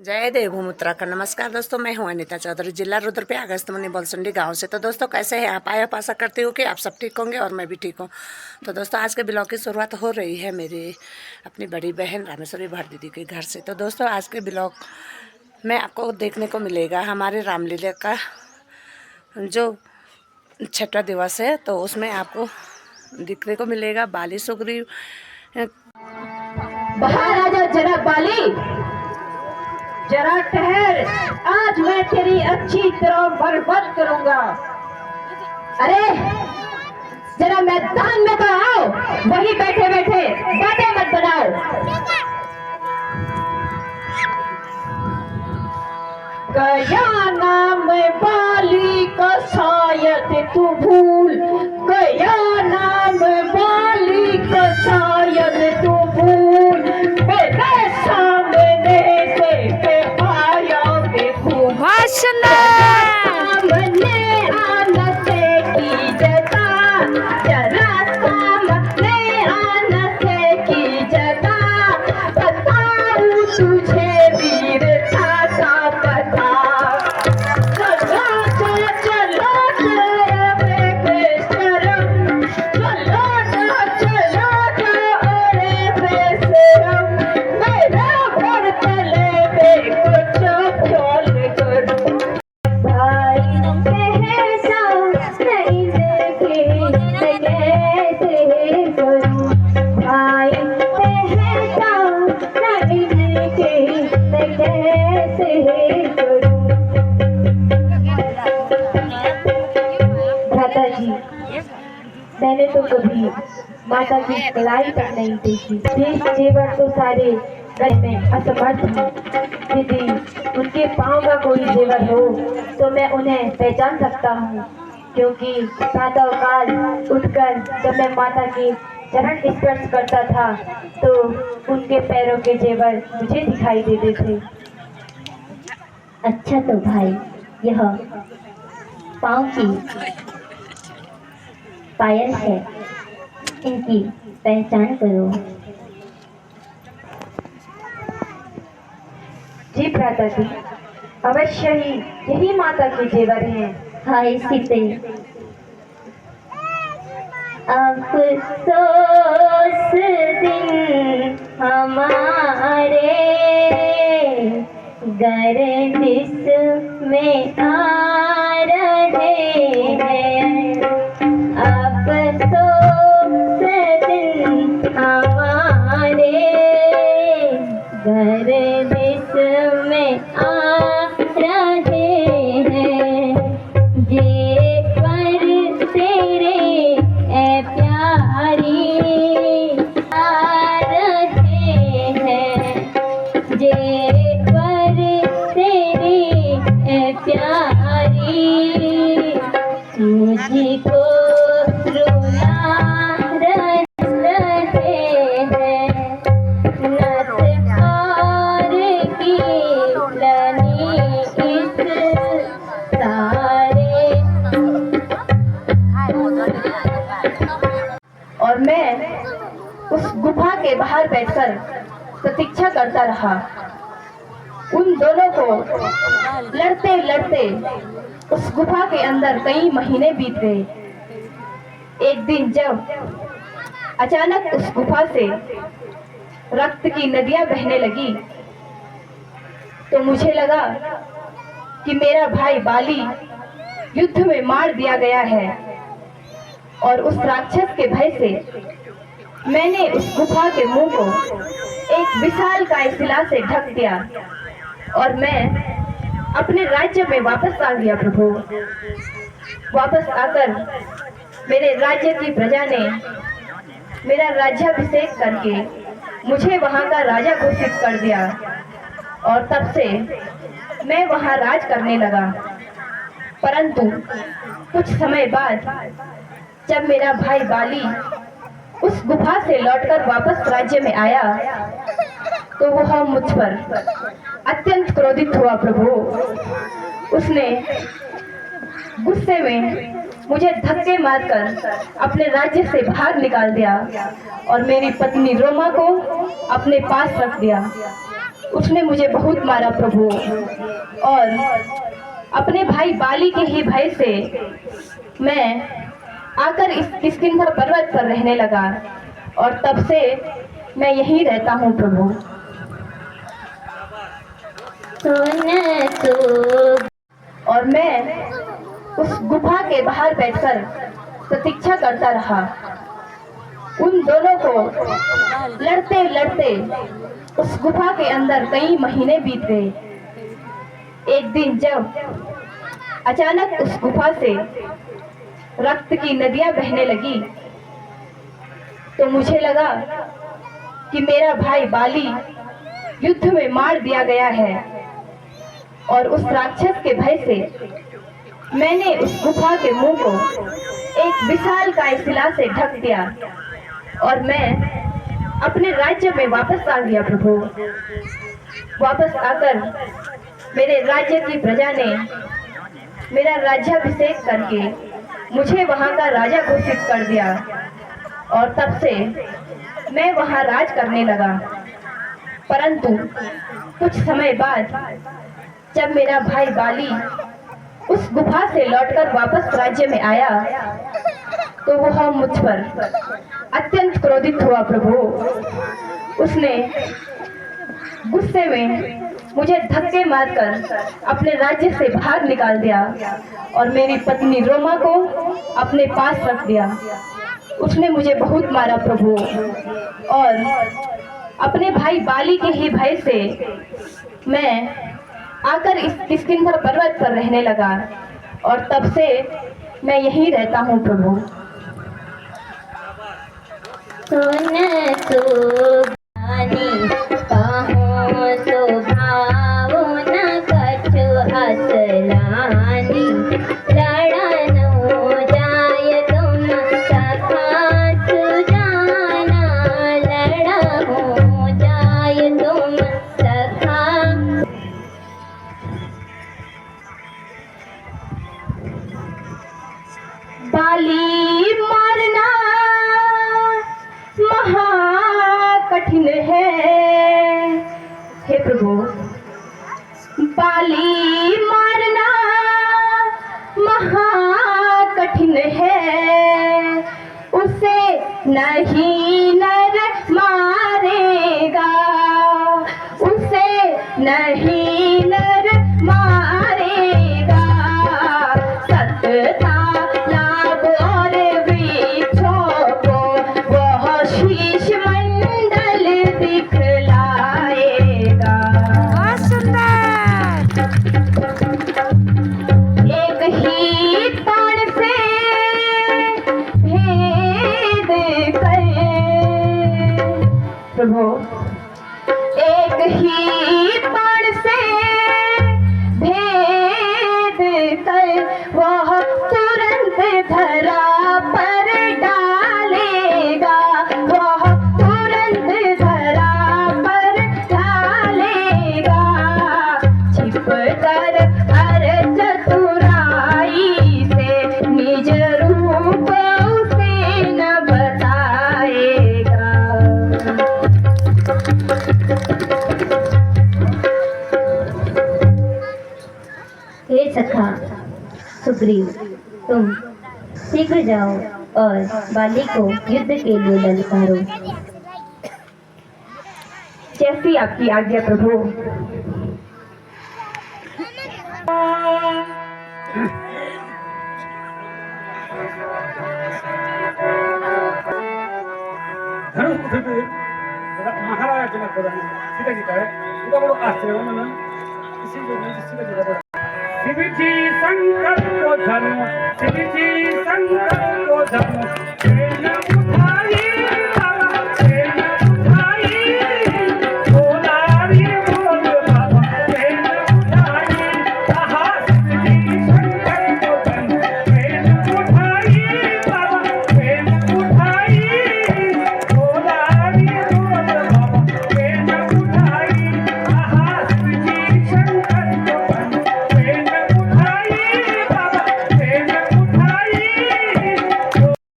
जय देवभूमि उत्तराखंड। नमस्कार दोस्तों, मैं हूं अनीता चौधरी, जिला रुद्रप्रयाग अगस्त्यमुनि बलसुंडी गांव से। तो दोस्तों कैसे हैं आप? आशा करती हूँ कि आप सब ठीक होंगे और मैं भी ठीक हूँ। तो दोस्तों आज के ब्लॉग की शुरुआत हो रही है मेरी अपनी बड़ी बहन रामेश्वरी भट्ट दीदी के घर से। तो दोस्तों आज के ब्लॉग में आपको देखने को मिलेगा हमारे रामलीला का जो 6वां दिवस है, तो उसमें आपको दिखने को मिलेगा बाली सुग्रीव। बाहर आ जा जरा बाली, जरा ठहर, आज मैं तेरी अच्छी तरह बर्बाद करूंगा। अरे जरा मैदान में तो आओ, वही बैठे बैठे बातें मत बनाओ। गया नाम बाली का शायद तू भूल, गया नाम बाली का शायद तू भूल, मेरे सामने से आया देखो भाषण सामने आना से की जता, जरा सामने आना से की जता, बताऊं तुझे वीर था का पता। मैंने तो कभी माता की कलाई तक नहीं देखी। देश जेवर तो सारे घर में असमर्थ हूँ। यदि उनके पाँव का कोई जेवर हो तो मैं उन्हें पहचान सकता हूँ, क्योंकि प्रातः काल उठकर जब मैं माता के चरण स्पर्श करता था तो उनके पैरों के जेवर मुझे दिखाई देते थे। अच्छा तो भाई, यह पाँव की पायल है, इनकी पहचान करो। जी भ्राता जी, अवश्य ही यही माता के जेवर हैं। हाय सीते, अफसोस दिन हमारे गर्दिश में आ रहे हैं, अफसोस दिन हमारे गर्दिश में आ रहे हैं, ये पर तेरे ए प्यारी आ रहे हैं, ये पर तेरे ए प्यारी मुझको और मैं उस गुफा के बाहर बैठकर प्रतीक्षा करता रहा। उन दोनों को लड़ते लड़ते उस गुफा के अंदर कई महीने बीत गए। एक दिन जब अचानक उस गुफा से रक्त की नदियां बहने लगी तो मुझे लगा कि मेरा भाई बाली युद्ध में मार दिया गया है, और उस राक्षस के भय से मैंने उस गुफा के मुंह को एक विशालकाय शिला से ढक दिया और मैं अपने राज्य में वापस आ गया। प्रभु, वापस आकर मेरे राज्य की प्रजा ने मेरा राज्याभिषेक करके मुझे वहां का राजा घोषित कर दिया, और तब से मैं वहां राज करने लगा। परंतु कुछ समय बाद जब मेरा भाई बाली उस गुफा से लौटकर वापस राज्य में आया तो वह मुझ पर अत्यंत क्रोधित हुआ। प्रभु, उसने गुस्से में मुझे धक्के मारकर अपने राज्य से बाहर निकाल दिया और मेरी पत्नी रोमा को अपने पास रख दिया। उसने मुझे बहुत मारा प्रभु, और अपने भाई बाली के ही भय से मैं आकर इस किष्किंधा पर्वत पर रहने लगा, और तब से मैं यहीं रहता हूँ प्रभु। और मैं उस गुफा के बाहर बैठकर प्रतीक्षा करता रहा। उन दोनों को लड़ते लड़ते उस गुफा के अंदर कई महीने बीत गए। एक दिन जब अचानक उस गुफा से रक्त की नदियां बहने लगी, तो मुझे लगा कि मेरा भाई बाली युद्ध में मार दिया गया है, और उस राक्षस के भय से मैंने उस गुफा के मुंह को एक विशालकाय शिला से ढक दिया, और मैं अपने राज्य में वापस आ गया प्रभु। वापस आकर मेरे राज्य की प्रजा ने मेरा राज्याभिषेक करके मुझे वहां का राजा घोषित कर दिया, और तब से मैं वहां राज करने लगा। परंतु कुछ समय बाद जब मेरा भाई बाली उस गुफा से लौटकर वापस राज्य में आया, तो वह मुझ पर अत्यंत क्रोधित हुआ प्रभु। उसने गुस्से में मुझे धक्के मारकर अपने राज्य से बाहर निकाल दिया, और मेरी पत्नी रोमा को अपने पास रख दिया। उसने मुझे बहुत मारा प्रभु, और अपने भाई बाली के ही भय से मैं आकर इस किष्किंधा पर्वत पर रहने लगा, और तब से मैं यहीं रहता हूँ प्रभु। बाली मारना महाकठिन है, हे प्रभु। बाली मारना महाकठिन है, उसे नहीं नर मारेगा, उसे नहीं नर मारेगा। सत्ता प्रभु, एक ही बाण से भेद कर वह तुरंत धरा पर डालेगा, वह तुरंत धरा पर डालेगा। छिप कर हर चतुराई से निज रूप उसे न बताएगा। हे सखा सुग्रीव, तुम शीघ्र जाओ और बाली को युद्ध के लिए ललकारो। जैसी आपकी आज्ञा प्रभु। महाराज जनक सीधा गीता है, उसका बड़ा आश्चर्य होना ना, इसी को सीधा गीता शिवजी शंकर को धर्म, शिवजी शंकर को धर्म।